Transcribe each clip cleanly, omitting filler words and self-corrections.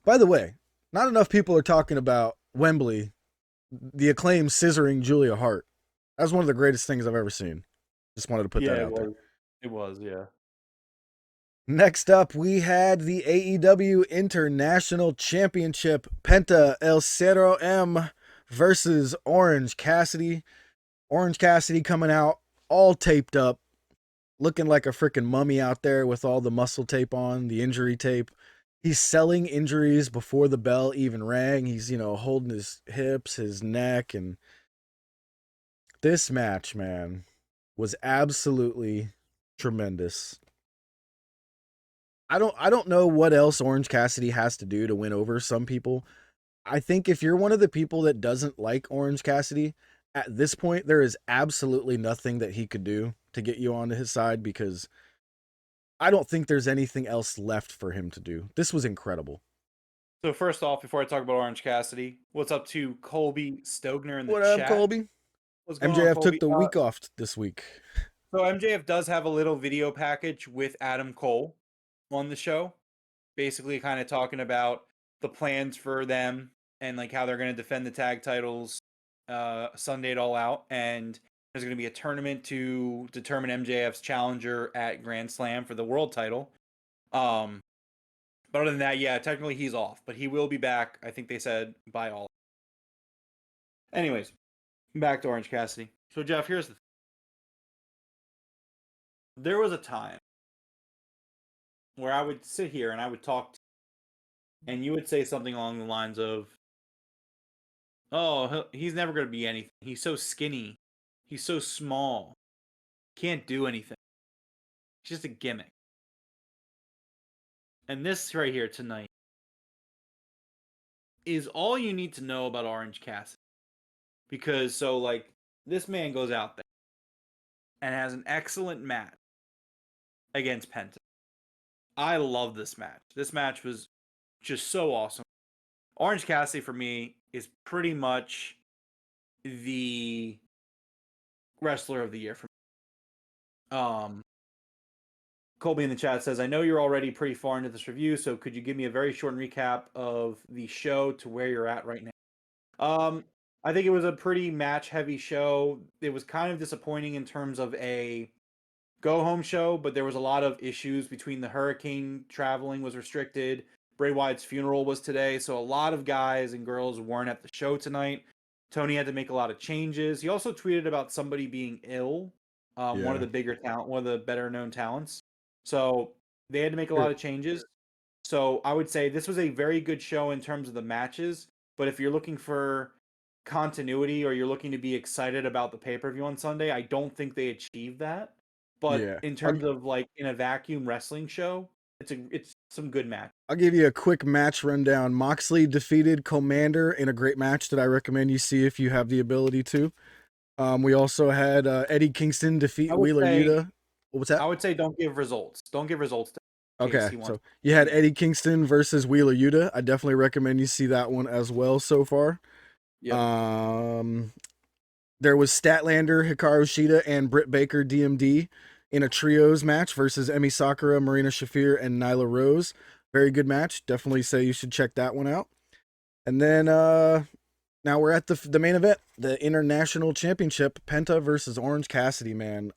By the way, not enough people are talking about Wembley, the Acclaim scissoring Julia Hart. That's one of the greatest things I've ever seen. Just wanted to put that Yeah, it out there. was. It was, yeah. Next up, we had the AEW International Championship Penta El Cerro M versus Orange Cassidy. Orange Cassidy coming out all taped up, looking like a freaking mummy out there with all the muscle tape on, the injury tape. He's selling injuries before the bell even rang. He's, holding his hips, his neck, and this match, man, was absolutely tremendous. I don't know what else Orange Cassidy has to do to win over some people. I think if you're one of the people that doesn't like Orange Cassidy, at this point there is absolutely nothing that he could do to get you onto his side because I don't think there's anything else left for him to do. This was incredible. So first off, before I talk about Orange Cassidy, what's up to Colby Stogner in the What up, chat? Colby? What's going on, MJF took Colby? the week off this week. So MJF does have a little video package with Adam Cole on the show, basically kind of talking about the plans for them and like how they're going to defend the tag titles Sunday at All Out, and there's going to be a tournament to determine MJF's challenger at Grand Slam for the world title. Um, but other than that, yeah, technically he's off, but he will be back. I think they said by All. Anyways, back to Orange Cassidy. So Jeff, here's the thing. There was a time where I would sit here and I would talk to you, and you would say something along the lines of, "Oh, he's never going to be anything. He's so skinny. He's so small. Can't do anything. It's just a gimmick." And this right here tonight is all you need to know about Orange Cassidy. Because so like this man goes out there and has an excellent match against Penta. I love this match. This match was just so awesome. Orange Cassidy for me is pretty much the wrestler of the year for me. Colby in the chat says, I know you're already pretty far into this review, so could you give me a very short recap of the show to where you're at right now? I think it was a pretty match heavy show. It was kind of disappointing in terms of a go home show, but there was a lot of issues between the hurricane traveling was restricted. Bray Wyatt's funeral was today, so a lot of guys and girls weren't at the show tonight. Tony had to make a lot of changes. He also tweeted about somebody being ill. One of Yeah. the bigger talent, one of the better known talents. So they had to make a lot Sure. of changes. So I would say this was a very good show in terms of the matches. But if you're looking for continuity or you're looking to be excited about the pay per view on Sunday, I don't think they achieved that. But Yeah. in terms of like in a vacuum wrestling show, it's some good match. I'll give you a quick match rundown. Moxley defeated Commander in a great match that I recommend you see if you have the ability to. We also had Eddie Kingston I defeat would Wheeler say Yuta. What was that? I would say don't give results. Don't give results in case Okay, he wants. so you had Eddie Kingston versus Wheeler Yuta. I definitely recommend you see that one as well so far. Yep. Um, there was Statlander, Hikaru Shida, and Britt Baker DMD in a trios match versus Emi Sakura, Marina Shafir, and Nyla Rose. Very good match. Definitely say you should check that one out. And then now we're at the main event, the International Championship, Penta versus Orange Cassidy, man.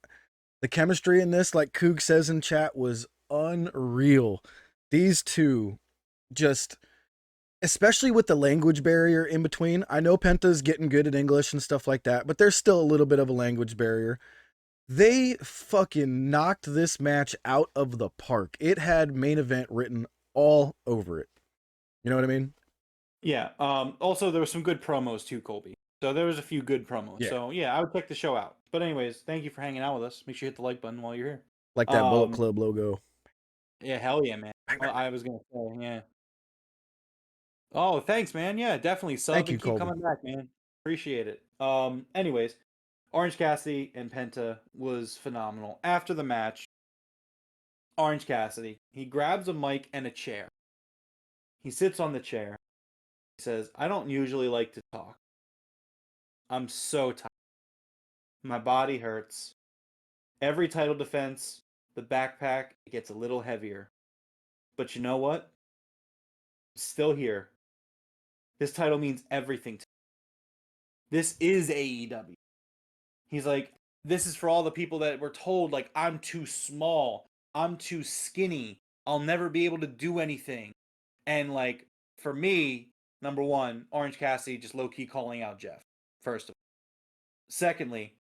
The chemistry in this, like Coog says in chat, was unreal. These two just, especially with the language barrier in between. I know Penta's getting good at English and stuff like that, but there's still a little bit of a language barrier. They fucking knocked this match out of the park. It had main event written all over it. You know what I mean? Yeah. Also, there were some good promos too, Colby. So there was a few good promos. Yeah. So yeah, I would check the show out. But anyways, thank you for hanging out with us. Make sure you hit the like button while you're here. Like that Bullet Um, Club logo. yeah, hell yeah, man. Bang, Well, bang, bang. I was gonna say, yeah. Oh, thanks, man. Yeah, definitely sub Thank and you, keep Colby. coming back, man. Appreciate it. Anyways, Orange Cassidy and Penta was phenomenal. After the match, Orange Cassidy, he grabs a mic and a chair. He sits on the chair. He says, I don't usually like to talk. I'm so tired. My body hurts. Every title defense, the backpack, it gets a little heavier. But you know what? still here. This title means everything to me. This is AEW. He's like, this is for all the people that were told, like, I'm too small, I'm too skinny, I'll never be able to do anything. And, like, for me, number one, Orange Cassidy just low key calling out Jeff, first of all. Secondly,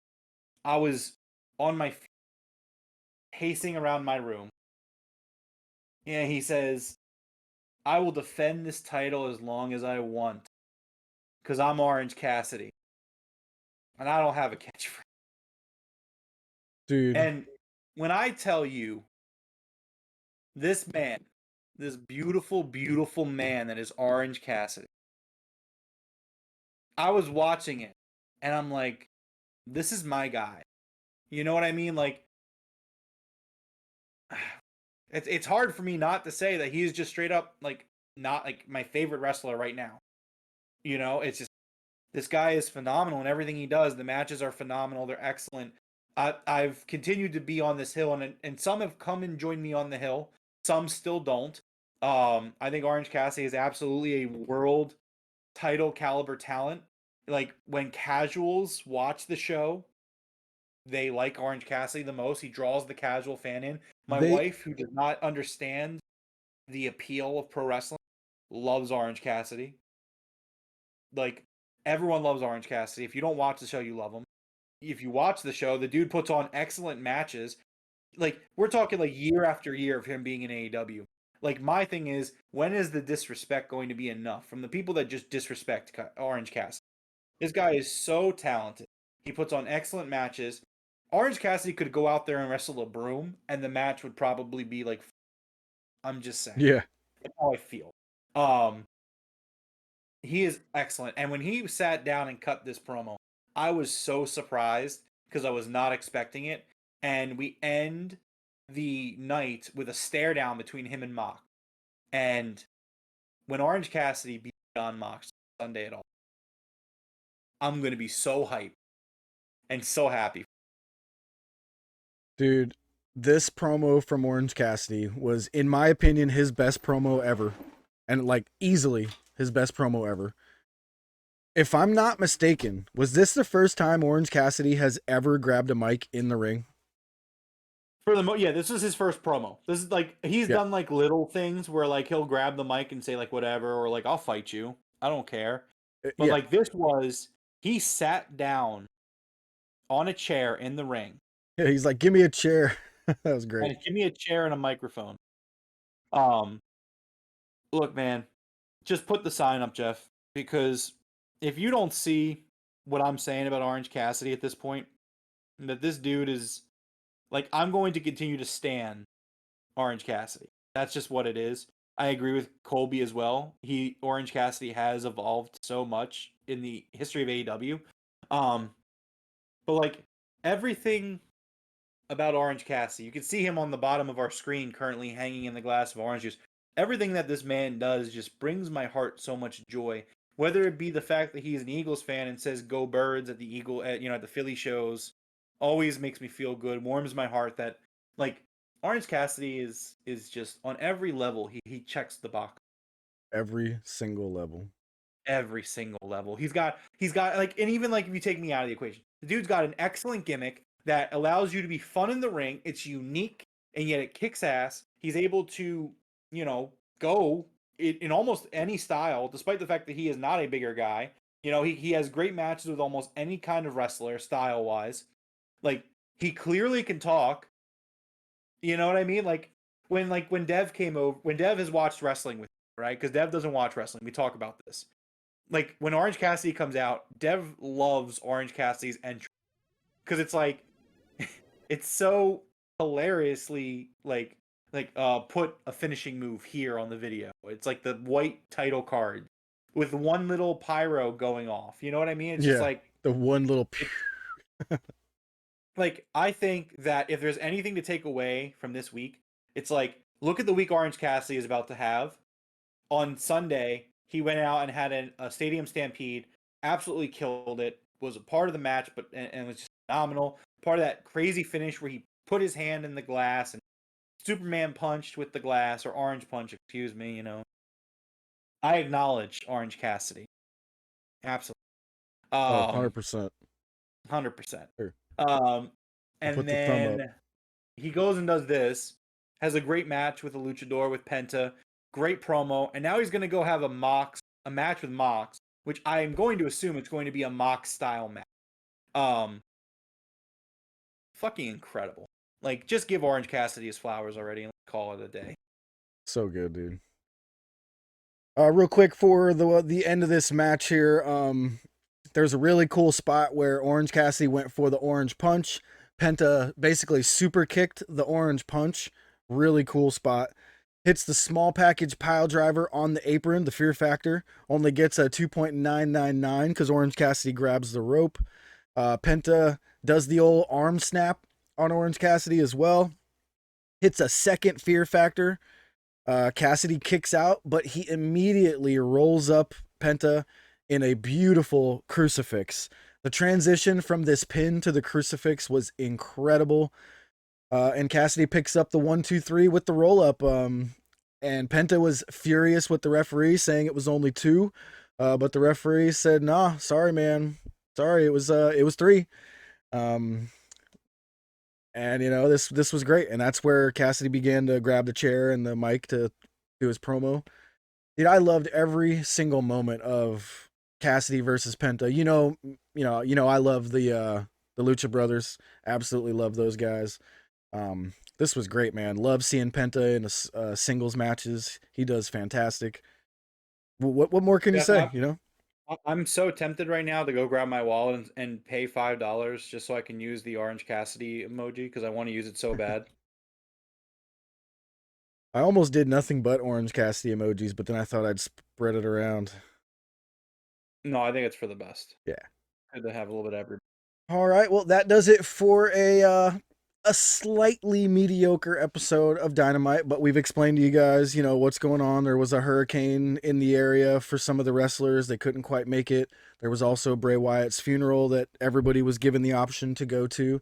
I was on my feet, pacing around my room. And he says, I will defend this title as long as I want because I'm Orange Cassidy. And I don't have a catchphrase. Dude. And when I tell you, this man, this beautiful, beautiful man that is Orange Cassidy, I was watching it and I'm like, this is my guy. You know what I mean? Like, it's hard for me not to say that he's just straight up, like, not like my favorite wrestler right now. You know, it's just, this guy is phenomenal in everything he does. The matches are phenomenal. They're excellent. I've continued to be on this hill, and some have come and joined me on the hill. Some still don't. I think Orange Cassidy is absolutely a world title caliber talent. Like, when casuals watch the show, they like Orange Cassidy the most. He draws the casual fan in. My They wife, who does not understand the appeal of pro wrestling, loves Orange Cassidy. Like, everyone loves Orange Cassidy. If you don't watch the show, you love him. If you watch the show, the dude puts on excellent matches. Like, we're talking like year after year of him being in AEW. Like, my thing is, when is the disrespect going to be enough from the people that just disrespect Orange Cassidy? This guy is so talented. He puts on excellent matches. Orange Cassidy could go out there and wrestle a broom, and the match would probably be like, I'm just saying. yeah. That's how I feel. Um, he is excellent. And when he sat down and cut this promo, I was so surprised because I was not expecting it. And we end the night with a stare down between him and Mox. And when Orange Cassidy beat John Mox Sunday at all, I'm going to be so hyped and so happy. Dude, this promo from Orange Cassidy was, in my opinion, his best promo ever. And, like, easily his best promo ever. If I'm not mistaken, was this the first time Orange Cassidy has ever grabbed a mic in the ring? For the yeah, this is his first promo. This is like, he's Yeah. done like little things where like he'll grab the mic and say like whatever, or like, I'll fight you, I don't care. But Yeah. like, this was, he sat down on a chair in the ring Yeah, he's like, give me a chair. That was great. and give me a chair and a microphone. Um, Look, man, just put the sign up, Jeff, because if you don't see what I'm saying about Orange Cassidy at this point, that this dude is like, I'm going to continue to stan Orange Cassidy. That's just what it is. I agree with Colby as well. Orange Cassidy has evolved so much in the history of AEW. But like, everything about Orange Cassidy, you can see him on the bottom of our screen currently hanging in the glass of orange juice. Everything that this man does just brings my heart so much joy. Whether it be the fact that he's an Eagles fan and says "Go Birds" at at the Philly shows, always makes me feel good, warms my heart. That, like, Orange Cassidy is just on every level. He checks the box. Every single level. Every single level. He's got like, and even like, if you take me out of the equation, the dude's got an excellent gimmick that allows you to be fun in the ring. It's unique and yet it kicks ass. He's able to, go in almost any style, despite the fact that he is not a bigger guy. He has great matches with almost any kind of wrestler, style wise. Like, he clearly can talk. You know what I mean? When Dev came over, when Dev has watched wrestling with me, right? Because Dev doesn't watch wrestling. We talk about this. Like, when Orange Cassidy comes out, Dev loves Orange Cassidy's entry because it's like, it's so hilariously put a finishing move here on the video. It's like the white title card with one little pyro going off. You know what I mean? It's just Yeah. like, The one little. like, I think that if there's anything to take away from this week, it's like, look at the week Orange Cassidy is about to have. On Sunday, he went out and had a stadium stampede, absolutely killed it, was a part of the match, and was just phenomenal. Part of that crazy finish where he put his hand in the glass and Superman punched with the glass, or orange punch, excuse me, I acknowledge Orange Cassidy. Absolutely. Oh, Um, 100%. 100%. Here, Um, I'll and put the thumb up. then he goes and does this, has a great match with the Luchador with Penta, great promo, and now he's going to go have a match with Mox, which I am going to assume it's going to be a Mox style match. Um, fucking incredible. Like, just give Orange Cassidy his flowers already and call it a day. So good, dude. Real quick for the end of this match here, there's a really cool spot where Orange Cassidy went for the orange punch. Penta basically super kicked the orange punch. Really cool spot. Hits the small package pile driver on the apron. The Fear Factor only gets a 2.999 because Orange Cassidy grabs the rope. Penta does the old arm snap on Orange Cassidy as well. Hits a second Fear Factor. Cassidy kicks out, but he immediately rolls up Penta in a beautiful crucifix. The transition from this pin to the crucifix was incredible. And Cassidy picks up the 1-2-3 with the roll up. And Penta was furious with the referee, saying it was only 2. But the referee said, "Nah, sorry, man. Sorry, it was 3." Um, and this was great, and that's where Cassidy began to grab the chair and the mic to do his promo. Dude, I loved every single moment of Cassidy versus Penta. I love the Lucha Brothers. Absolutely love those guys. This was great, man. Love seeing Penta in singles matches. He does fantastic. What more can you Jeff, say? I'm so tempted right now to go grab my wallet and pay $5 just so I can use the Orange Cassidy emoji because I want to use it so bad. I almost did nothing but Orange Cassidy emojis, but then I thought I'd spread it around. No, I think it's for the best. Yeah. Good to have a little bit of every. All right. Well, that does it for a slightly mediocre episode of Dynamite, but we've explained to you guys, what's going on. There was a hurricane in the area for some of the wrestlers. They couldn't quite make it. There was also Bray Wyatt's funeral that everybody was given the option to go to.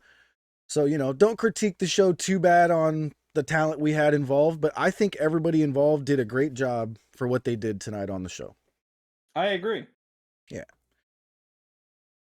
So, don't critique the show too bad on the talent we had involved, but I think everybody involved did a great job for what they did tonight on the show. I agree. Yeah.